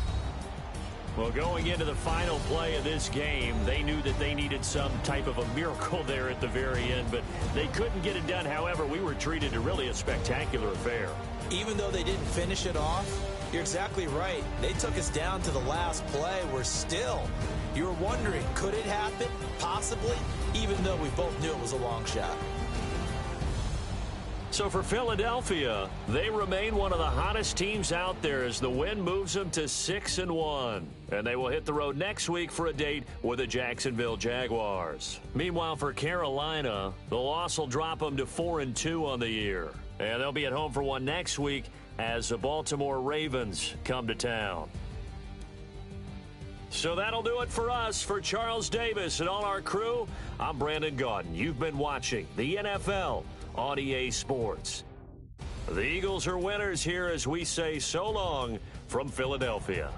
Well, going into the final play of this game, they knew that they needed some type of a miracle there at the very end, but they couldn't get it done. However, we were treated to really a spectacular affair. Even though they didn't finish it off, you're exactly right. They took us down to the last play. We're still, you were wondering, could it happen? Possibly, even though we both knew it was a long shot. So for Philadelphia, they remain one of the hottest teams out there as the win moves them to 6-1. And they will hit the road next week for a date with the Jacksonville Jaguars. Meanwhile, for Carolina, the loss will drop them to 4-2 on the year. And they'll be at home for one next week as the Baltimore Ravens come to town. So that'll do it for us. For Charles Davis and all our crew, I'm Brandon Gaudin. You've been watching the NFL on EA Sports. The Eagles are winners here as we say so long from Philadelphia.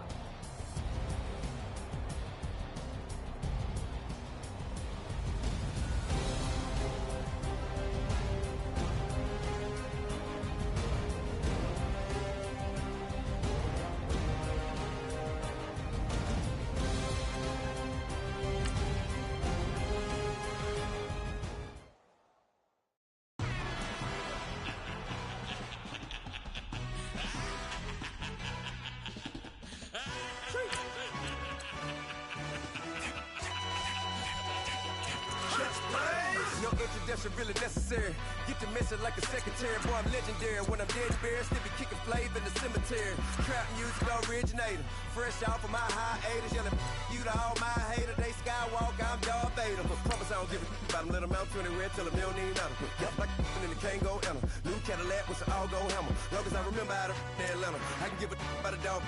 No introduction really necessary. Get the message like a secretary. Boy, I'm legendary. When I'm dead and buried, still be kicking flavor in the cemetery. Trap music originator. Fresh off of my hiatus. Yelling you to all my haters. They skywalk, I'm Darth Vader. Promise I don't give a about them. Let them out 20 red till them don't need matter. Yep, like in the Kango enter. New Cadillac with an all-go hammer. Long as I remember how to Atlanta. I can give a about a dog.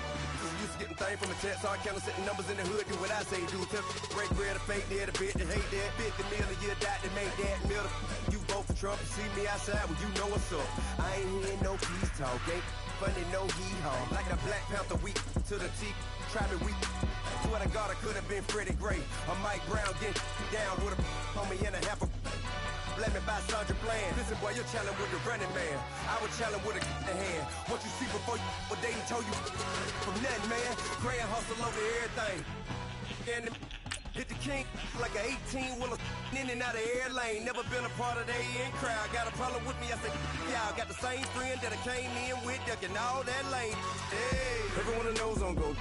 Used to getting things from a text. So I count setting numbers in the hood. Do what I say do. Tell break bread, a fake dead, a bit, they hate that. 50 million, you die to make that middle. You vote for Trump, you see me outside, well, you know what's up. I ain't hearing no peace talk, ain't funny, no heat haul. Like a Black Panther weak to the teeth, try me weak. Swear to God, I could have been Freddie Gray. Or Mike Brown get down with a homie and a half a. Let me buy Sandra Bland. Listen, boy, you're challenging with the running man. I was challenging with a hand. What you see before you, what they done told you from nothing, man. Grand hustle over everything. And hit the king like an 18-wheeler in and out of air lane. Never been a part of the in crowd. Got a problem with me, I said, y'all got the same friend that I came in with, ducking all that lane. Hey, everyone that knows on go.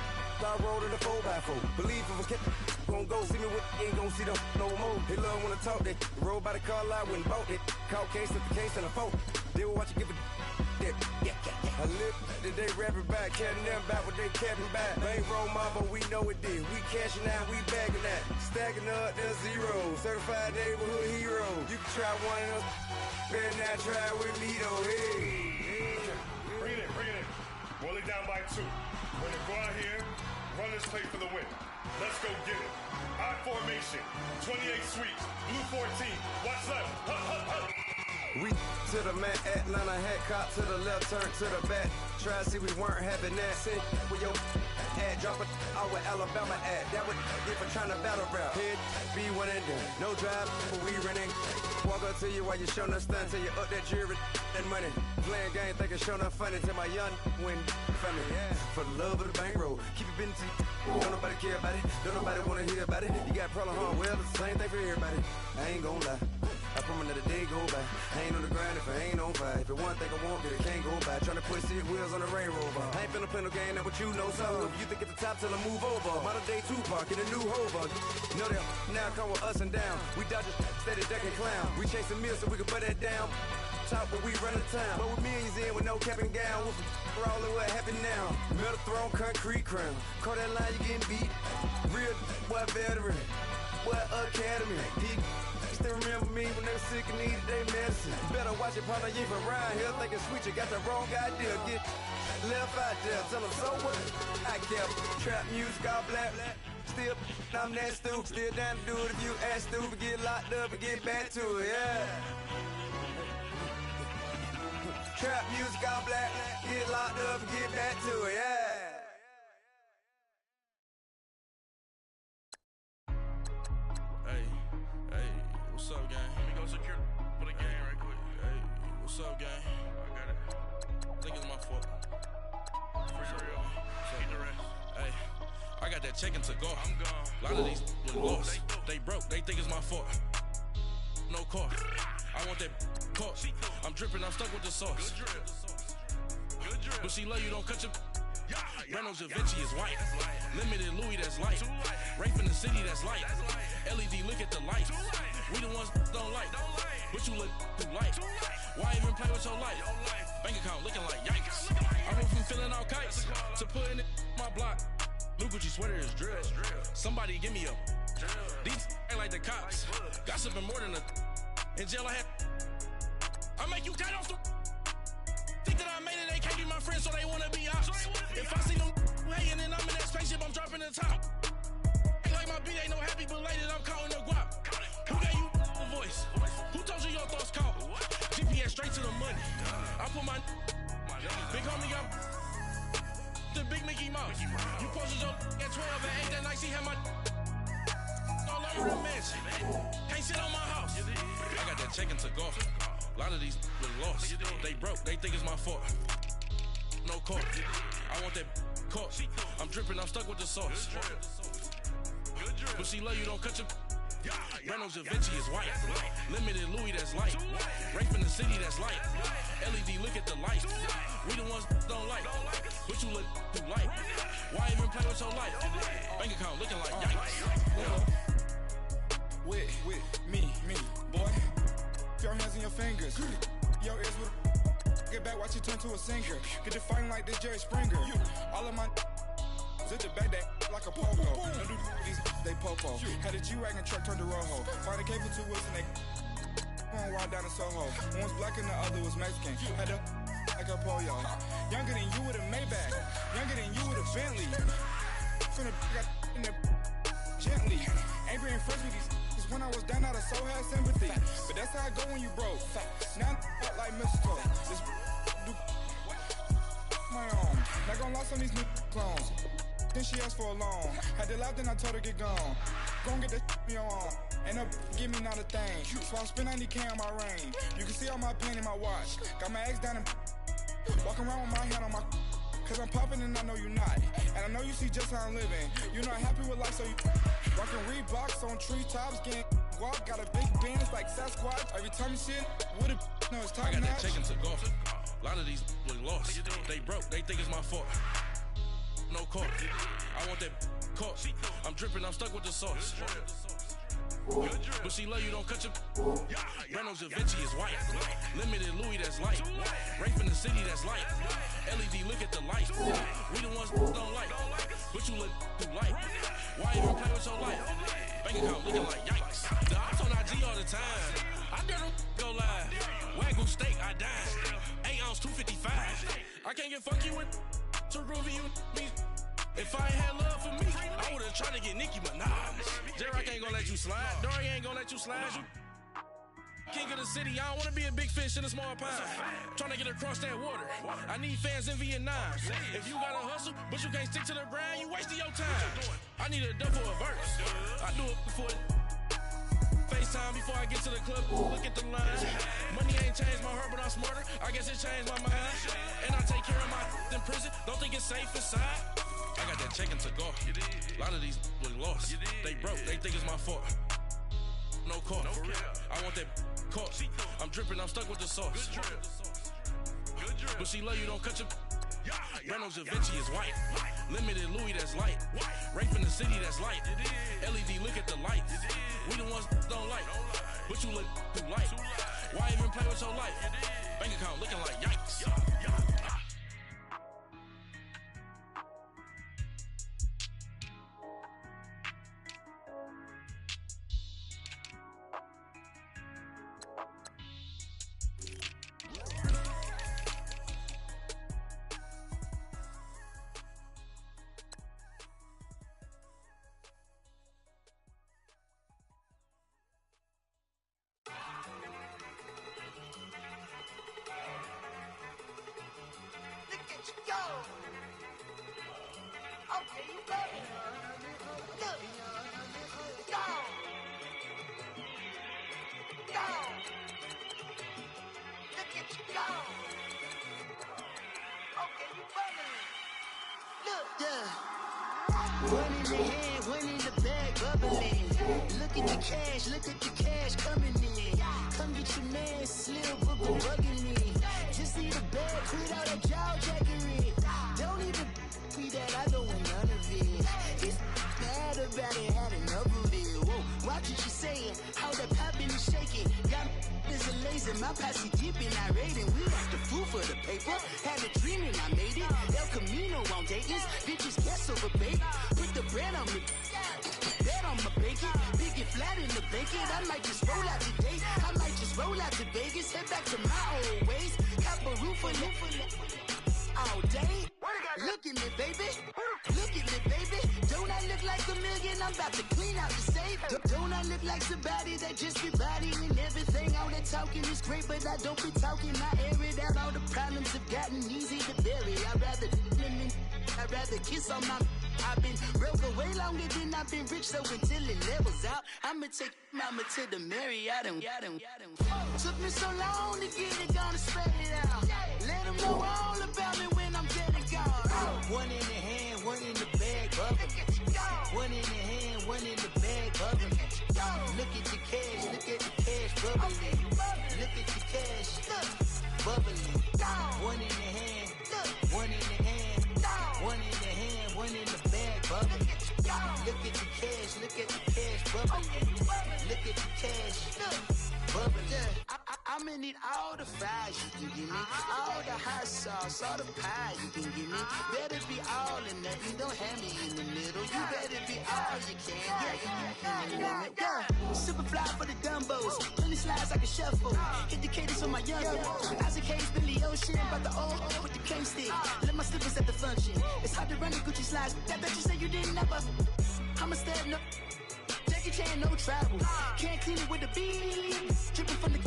I rolled in a 4x4. Believe if I kept gon' go. See me with ain't gon' see them no more. They love when I talk that. Roll by the car lot, went and bought it. Call case at the case and a phone. They will watch you give it that. I live today rapping back, carrying them back what they capping back. Ain't roll mama, we know it did. We cashing out, we bagging that. Stacking up, there's zero. Certified neighborhood hero. You can try one of them. Better not try with me though. Hey. Bring it in. Roll it down by 2. We're gonna go out here, run this play for the win. Let's go get it. I formation, 28 sweeps, blue 14. Watch left. We to the man, Atlanta hat cop to the left, turn to the back. Try to see we weren't having that. Sit with your ad, drop it out with Alabama ad. That would get for trying to battle rap. Head, be one and done. No drive, but we running. Walk up to you while you showing us stun till you up that jewelry and money. Playing game, thinking showing up funny till my young win family. Yeah, for the love of the bankroll. Keep it business. Don't nobody care about it. Don't nobody wanna hear about it. You got problem, huh? Well, it's the same thing for everybody. I ain't gon' lie. I promise that a day go by. I ain't on the grind if I ain't on fire. If it one thing I want, then it can't go by. Tryna put 6 wheels on the railroad bar. I ain't finna play no game, that what you know. So if you think at the top till I move over. Modern day Tupac in a new hover. Know that now come with us and down. We dodge a steady ducking clown. We chasing meals so we can put that down. Top but we run the town. But with millions in with no cap and gown. We're all in what happened now. Metal throne, concrete crown. Call that line, you getting beat. Real what veteran. What academy. Still remember me when they were sick and needed their medicine. Better watch it, partner, you from around here thinking switch, you got the wrong idea. Get left out there, tell them so what? I kept trap music all black. Still, I'm that stupid. Still down to do it if you ask stupid. Get locked up and get back to it, yeah. Trap music all black. Get locked up and get back to it, yeah. got that check to go. I'm gone. A lot of these lost. They broke. They think it's my fault. No car. I want that car. I'm dripping. I'm stuck with the sauce. But she love you. Don't cut your. Reynolds Da Vinci is white. Limited Louis, that's light. Rape in the city, that's light. LED, look at the lights. We the ones don't like. But you look too light. Why even play with your life? Bank account looking like yikes. I went from filling out kites to putting it in my block. Blue Gucci sweater is drill. Somebody give me a. These ain't like the cops. Gossiping more than a. In jail I had. I make you cut off the. Think that I made it, they can't be my friends, so they wanna be ops. If I see them hating and I'm in that spaceship, I'm dropping the top. Ain't like my beat ain't no happy, but later I'm counting the guap. Who gave you the voice? Who told you your thoughts count? GPS straight to the money. I put my big homie up the big Mickey Mouse. You posted your at 12 and 8 that night, she had my all over the mansion. Can't sit on my house. I got that check to go. A lot of these lost. They broke. They think it's my fault. No car. I want that car. I'm dripping. I'm stuck with the sauce. But she love you. Don't cut your. Reynolds Da Vinci is white. Limited Louis, that's light. Rape in the city, that's light. LED, look at the lights. We the ones don't like. But you look too light. Why even play with your life? Bank account looking like yikes. With me, boy. Your hands and your fingers. Your ears with get back, watch you turn to a singer. Get it fighting like this Jerry Springer. All of my zip the back that like a pogo. Don't do these they popo. Had a G-Wagon truck turned to Rojo. Find a cable 2 wheels and they going wild down in Soho. One was black and the other was Mexican. Had a like a pollo. Younger than you with a Maybach. Younger than you with a Bentley. From the got in the gently. Angry and fresh with these. When I was down out of so had sympathy. But that's how it go when you broke. Now I'm like mistletoe. This do my own. Not gonna lost on these new clones. Then she asked for a loan. Had to laugh, then I told her get gone. Gon' get that me on. Ain't up, give me not a thing. So I spend 90K on my ring. You can see all my pain in my watch. Got my ex down and walking around with my hand on my. Cause I'm popping and I know you not. And I know you see just how I'm living. You're not happy with life, so you rockin' Reeboks on treetops, getting guap. Got a big band, it's like Sasquatch. Every time you see it, with a no, it's time. I got that check to go. A lot of these lost. They broke, they think it's my fault. No car. I want that car. I'm dripping, I'm stuck with the sauce. But she love you, don't cut your. Reynolds Da Vinci is white. Limited Louis, that's light. Rape in the city, that's light. LED, look at the lights. We the ones don't like. But you look too light. Why even play with your life? Bank account looking like yikes. The ops on IG all the time. I dare them go live. Wagyu steak, I died. 8 ounce, 255. I can't get funky with to groovy you me. If I ain't had love for me, I would've tried to get Nicki Minaj. J-Rock ain't gonna let you slide. Dory ain't gonna let you slide. You king of the city, I don't wanna be a big fish in a small pond. Trying to get across that water. I need fans in Vietnam. If you gotta hustle, but you can't stick to the grind, you wasting your time. I need a dub for a verse. I do it before FaceTime before I get to the club. Look at the line. Money ain't changed my heart, but I'm smarter. I guess it changed my mind. And I take care of my in prison. Don't think it's safe inside. I got that check to go. A lot of these lost. They broke. They think it's my fault. No car. I want that car. I'm dripping. I'm stuck with the sauce. But she love you. Don't cut your. Reynolds Da Vinci is white. Limited Louis, that's light. Rape in the city, that's light. LED, look at the lights. We the ones don't like. But you look too light. Why even play with your life? Bank account looking like yikes. Yeah. One in the hand, one in the bag, bubbling. Look at the cash coming in. Come get your man, Slim Booker bugging me. Just need a bag, quit all that jaw jackery. Don't even be that, I don't want none of it. He's mad about it, had enough of it. Whoa, watch what you saying, how that poppin' and shaking. Got is a laser, my posse deep and I raiding. We like the food for the paper, had a dream and I made it. El Camino on Dayton's, bitches guess over bait. Put the bread on me, bet on my bacon. Big and flat in the bacon, I might just roll out today. I might just roll out to Vegas, head back to my old ways. Cop a roof for all day. Look at me, baby. Look at me, baby. Don't I look like a million? I'm about to clean out the safe. Don't I look like somebody that just be bodying everything? All that talking is great, but I don't be talking. I air it out. All the problems have gotten easy to bury. I'd rather kiss on my. I've been broke way longer than I've been rich, so until it levels out, I'ma take mama to the Marriott and took me so long to get it, gonna spread it out. Let them know all about me when I'm dead and gone. One in the hand, one in the bag, bubbling. One in the hand, one in the bag, bubbling. Look at the cash, bubbling. Look at the cash, bubbling. One in the hand, one in the hand, one in the hand, one in the bag, bubbling. Look at the cash, bubbling. Look at the cash, bubbling. I'ma need all the fries you can give me, all the hot sauce, all the pie you can give me. Better be all or nothing, don't have me in the middle. You better be all you can. Yeah. Super fly for the dumbos, plenty slides like a shuffle. Hit the cadence for my young. Isaac Hayes, Billy Ocean, about the old with the cane stick. Let my slippers at the function. It's hard to run the Gucci slides. That bet you say you didn't never. I'ma step no. Jackie Chan, no travel. Can't clean it with the beat. Dripping from the.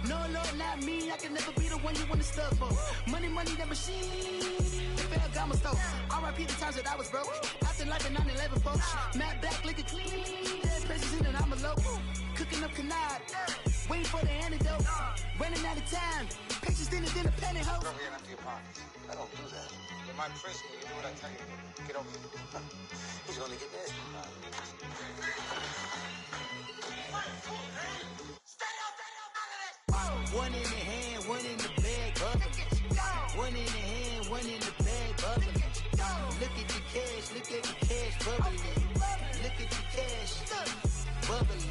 No, not me. I can never be the one you want to stuff for. Money, that machine. Ferragamo stove. R.I.P. the times that I was broke. Acting like a 9/11 folks. Matte black, liquor clean. Dead presents in an envelope. Cooking up canard. Waiting for the antidote. Running out of time. Pictures dinner, penny hoe. Rub your empty pockets. I don't do that. In my prison, you do what I tell you. Get over here. He's gonna get this. One in the hand, one in the bag, bubbling. One in the hand, one in the bag, bubbling. Look at the cash, bubbling. Look at the cash, bubbling.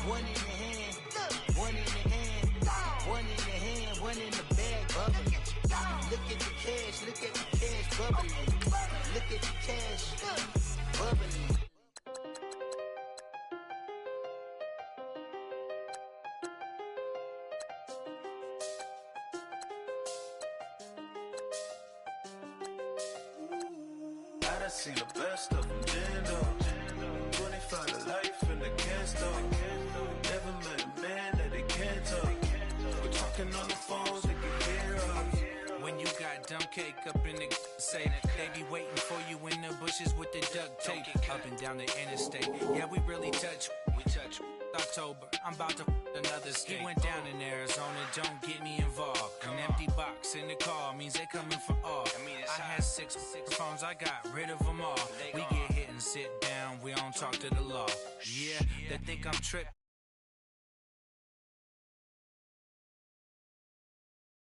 One in the hand, one in the hand, one in the hand, one in the bag, bubbling. Look at the cash, bubbling. Look at the cash, bubbling. I seen the best of them, Jando. 25 to life in the can't stop. Never met a man that they can't talk. We're talking on the phones, they can hear us. When you got dumb cake up in the say that they be waiting for you in the bushes with the duct tape up and down the interstate. Yeah, we really touch. October, I'm about to another state. He went down in Arizona, don't get me involved. An empty box in the car means they coming for all. I had six phones, I got rid of them all. We get hit and sit down, we don't talk to the law. Yeah, they think I'm tripped.